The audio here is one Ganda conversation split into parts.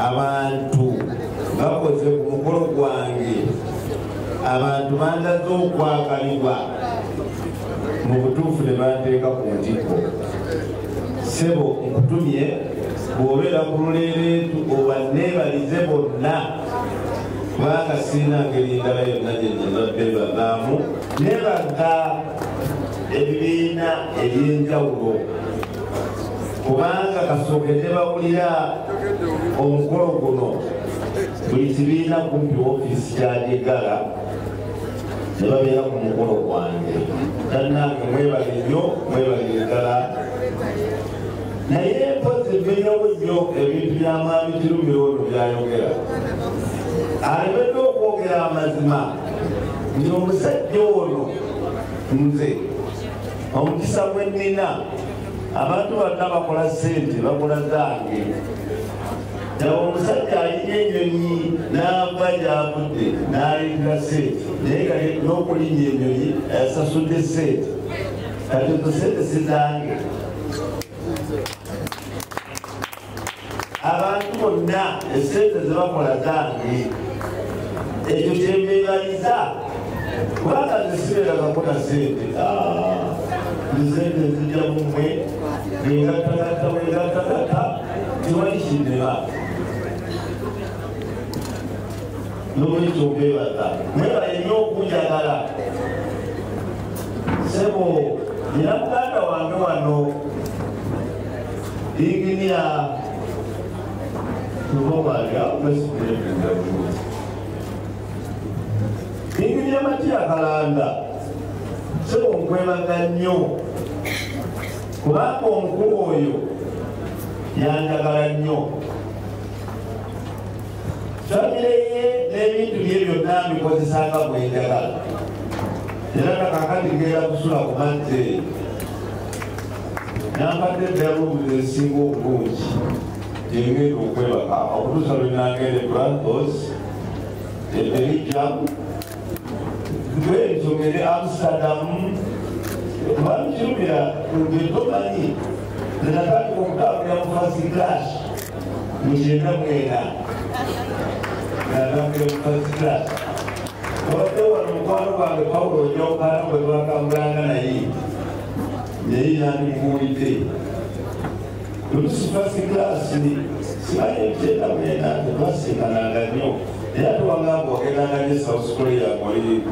abantu bakoze ku mukolo gwange abantu bandaze okwakalibwa mu butuufu ne banteeka ku ntikko sebo nkutumye bw'obeera ku luleereetu oba neebalize bonna kubanga sirina ngeri ndala yonna gyennyinadde bagaamu nebaga ebibiina eby'enjawulo kubanga kasooke tebawulira omukolo guno buli kibiina kumpi ofiisi kyagegala ne babeera ku mukolo gwange tannange mwebale nnyo mwebalire ddala naye mpozi emenyawo nnyo ebintu by'amaami kirumira ono byayogera alebedde okwogera amazima nti omusajja ono nze omukisa gwe nnina abantu bonna bakola ssente bakola zange aba omusajja alina ennyonyi n'ava gyavudde n'alinga ssente naye n'okulinnya ennyonyi yasasudde ssente kati ezo ssente sizange abantu bonna essente zebakola zange ekyo kyembeebaliza kubanga zisibeeragakona ssente sente zijja mumwe ngegatakata wegatakata tewali kinema nolwekyo mbeebaza mwebale nnyo okunjagala sebo nina muganda wange wano inginiya inginiya Matiya Kalanda sebo nkwebaza nnyo kubanga omukulu oyo yanjagala nnyo famire ye n'ebintu bye byonna mbikozesanga bwenjagala era kakakati ngenda kusula ku mazzi nampadde eddalumuzi ezisinga obulungi gyengenda okwebaka okutuusa lwenagenda Brazos Belgium nsomere Amsterdam bamukirumira ngetomanyi nenatandika okutambulira mu first class mukyenda mwena natambulira mu first class obadde wano mukwano gwange Pawulo Onyokana bwe twakambulanga naye naye nandimuwulidde lutusi first class simanyi mukyenda mwena tetwasiikananga nnyo era tuwangamba ogendanga ne South Korea muli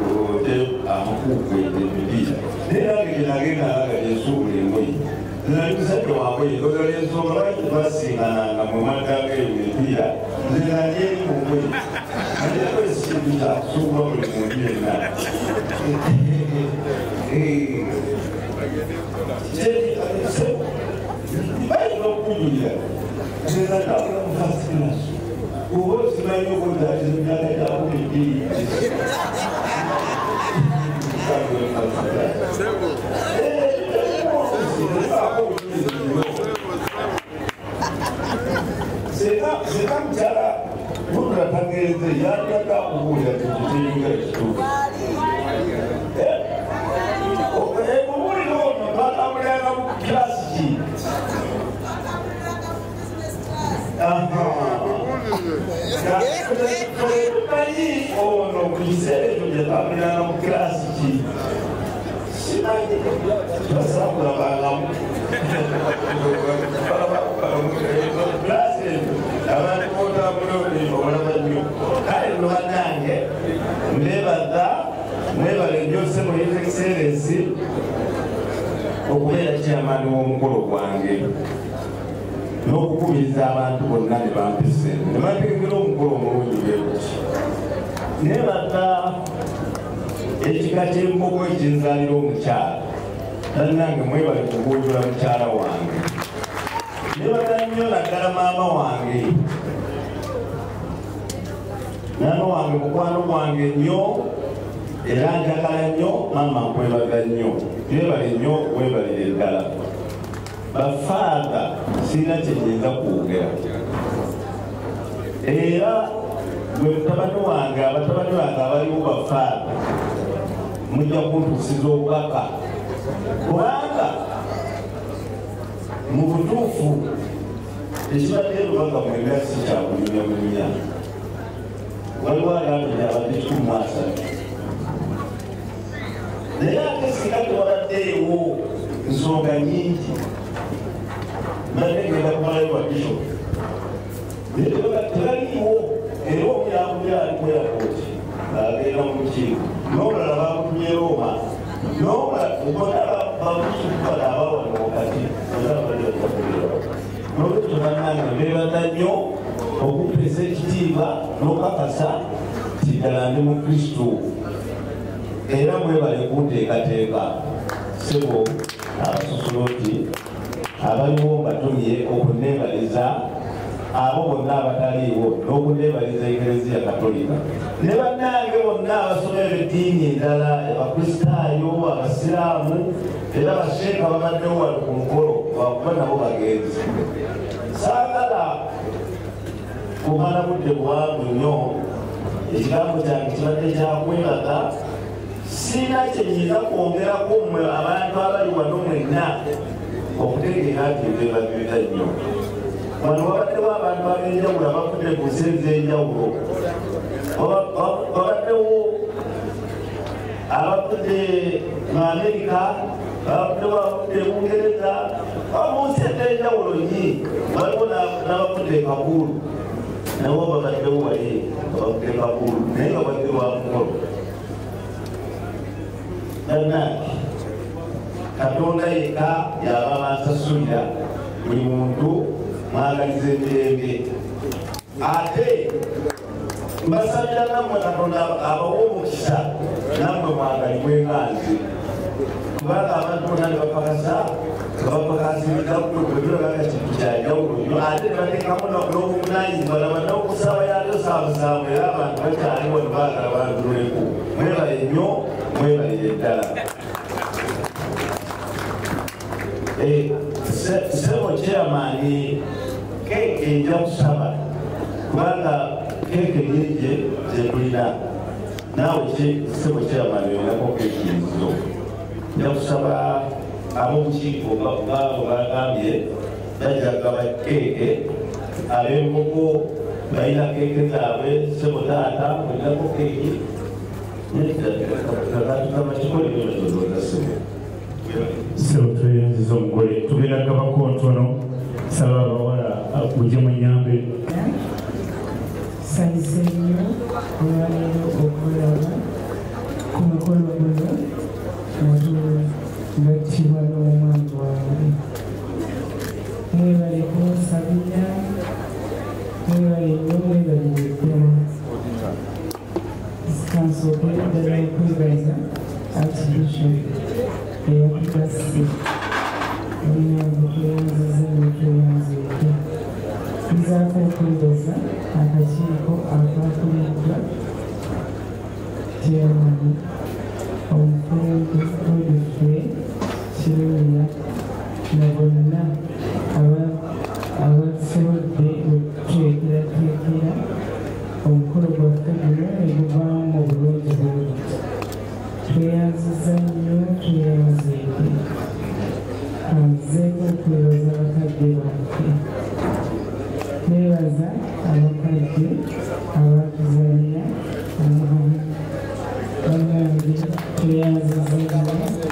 amakuku emipiira naye nange gyenagendanga gyensuubula engoyi nali musajja wangoye ndoza lyensonga lwaki twasiikananga mu maddaga eyo emipiira nze nali eri mu ngoyi nayeeko ekintu kyakusuubula buli muntu yenna bayina okujulira nzezatambula mu first class kuba osimanyi okuddaatiza emyaka gyakumi bbiri seka mukyala gulula tagenze yandaga okubuulira tikitelinga ekituufu obuulira ono twatambuliranga mu kilasi ki tumanyi ono ku kiseera ekyo gyetambuliranga mu kilasi ki simanyi tubasakulabangamu kilasi ekyo abantu botambula obalaba nnyo kale lwanange mbebaza mwebale byose mu His Excellency okubeera chairman w'omukolo gwange n'okukubiriza abantu bonna ne bampise ne bategekera omukolo omulungi bwekuki nebaga ekika ky'embogo ekinzaalira omukyala tannange mwebale kugunjula mukyala wange nebaga nnyo naddala maama wange mukwano gwange nnyo era njagala nnyo maama nkwebaga nnyo twebale nnyo webalire ddala bafaaga sirina kyenyinza kwogera era gwe mutabani wange abatabani bange abaliwo bafaaga mujja kuntuusiza obubaka kubanga mu butuufu ekibadde lubanga mu emyasi kyakunyumyamunya waliwo alambiri abadde 13 naye ate singa tewaladdeewo nsonga nyingi nategenda kumalayo wa bishop tebaliiwo era omuyambuli ali kweyakooti agenda mu lukiiko n'omulala bamutumye Roma n'omulala bamusukala abawano wakati n'olwekyo bannange beebaza nnyo okupesa ekitiibwa n'okakasa ti ddala ndi mu Kristo era mwebale kunteekateeka sebo abasosolooti abaliwo batumye okunneebaliza abo bonna abataliiwo n'okunneebaliza Eklezia Katolika ne bannange bonna abasomera eddiini endala abakristaayo abasiraamu era basheeka babaddewo wali ku mukolo wakuba nabo bagenzi saagala kumala budde buwanvu nnyo ekigambo kyange kibadde kyakwebaga sina kyenyinza kwongerako mmwe abantu abali wano mwenna okutegeera nti bebabibiza nnyo wano wabaddewo abantu ab'enjawulo abafudde ku nsi ez'enjawulo wabaddewo abafudde mu Amerika abafuddewo abafudde mu Bungereza mu nsi ez'enjawulo nyi waliwo n'abafudde e Kabulu nabo babaddewo wali abafudde e Kabulu naye nga badde lwa mukolo bannange Katonda yekka yaba bansasulira buli muntu mwagaliza emirembe ate mbasabira nammwe Katonda abawa omukisa nammwe mwagalibwe nga nze kubanga abantu bonna ne bapakasa nga bapakasiriza bwebiragaga kintu kyanjawulo nnyo ate ne bateekamu n'obuvunanyizibwa nabadde okusaba yalyo saabusaabwe era abantu bakyaliwo ne baagala banduleku mwebale nnyo mwebalire ddala sebo chairman keke nja kusaba kubanga keke nyingi zetulina naawe sebo chairman yonako keke nzo nja kusaba ab'obukiiko baabo bagambye bajagaba keke ab'embogo balina keke zaabwe sebo taata olinako keke sebo tweyanziza omugole tugenda gabako ntono saba abawala akujje munyambe sanyise nnyo olwaleero okulaba ku mukolo guno ngattibwa n'omwangu wange mwebale kunsabira mwebale nnyo mwebalire ddala kansooke ddala okwebaza archbishop eyakugasi olinyange tweyanziza netweyanziike nzaako okwebaza akakiiko akakuliddwa chairman omufulumbe godfrey kirunya na bonna abasobodde okutwekerateekera omukolo gwaffe guno neguvaamu obulungi bulungi tweyanziza nnyo tweyanziike anzeeko okwebaza bakadde baffe nebaza abakadde abatuzalira omuhamu bannange tweyanziza nnyo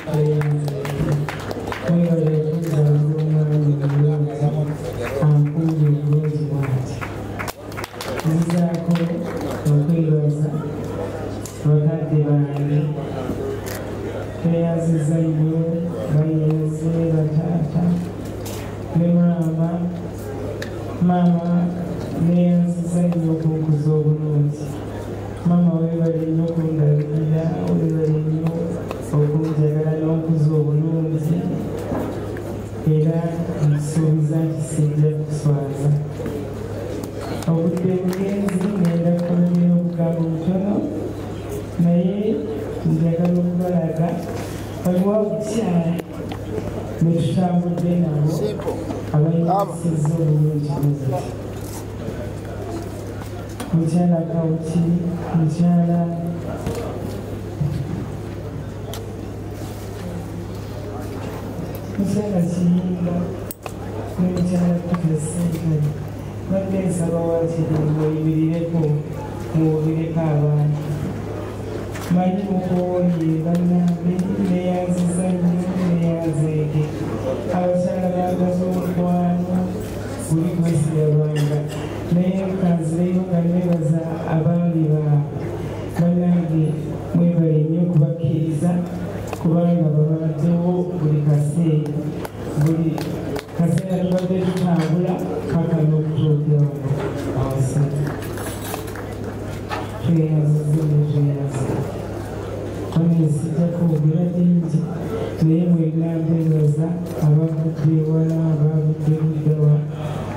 tweyanziike mwebale okuzaalira omwana omulungi ankumbye obulungi bwati nzaako okwebaza bakadde bange tweyanziza nnyo bayenze bataata ne maama neyanziza nnyo okunkuza obulungi maama webale nnyo okundabirira webale nnyo okunjagala n'okuza obulungi era nsuubiza nti sijja kuswaza obudde bugenzi ngenda kukolera obugambo butono naye njagala okubalaga waliwo obukyala betutambudde nabo abayingisizza obulungi buziti mukyala Kawuki mukyala Kiyinga n'omukyala tukasentale badde nsaba wakiri ng'oyimirireko muwulireko abantu manyi mukuwonye bannange neyanziza nnyo neyanzeege abakyala baagaza omukwano buli gwesirabanga naye kanzireyo nga nebaza abaami baabwe bannange mwebale nnyo okubakkiriza kubanga babaddewo buli kaseera tubadde tutambula paka n'okutuukirawo awasatu tweyazize netweyaza onesijja kwogera bingi naye mwenna mbeebaza abavudde ewala abavudde luddawa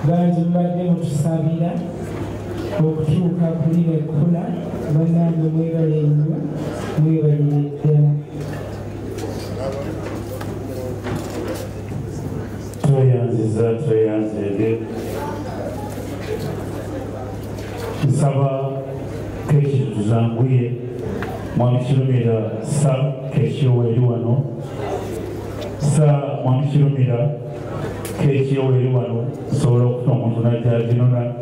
bangi mubadde mutusabira okutuuka kuli nekkula bannange mwebale nnyo mwebalire ddala tweyanzede nsaba keki tuzanguye mwami Kirumira sa keki oweri wano sa mwami Kirumira keki oweri wano sobola okufuna omuntu najjaginona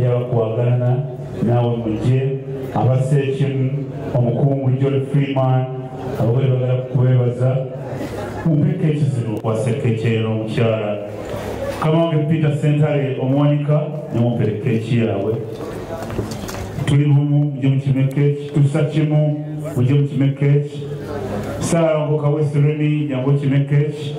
yabakuwagalana naawe mujje abaseekimu omukungu John Freeman abagole bagala kubebaza mumpe keki zino kwase keki eno omukyala kamange Peter Sentale omuwanika nemumpere keki yaabwe tuli bumu mujje mukime keki tusa kimu mujje mukime keki Sarongo Kawesi Remi jangu kime keki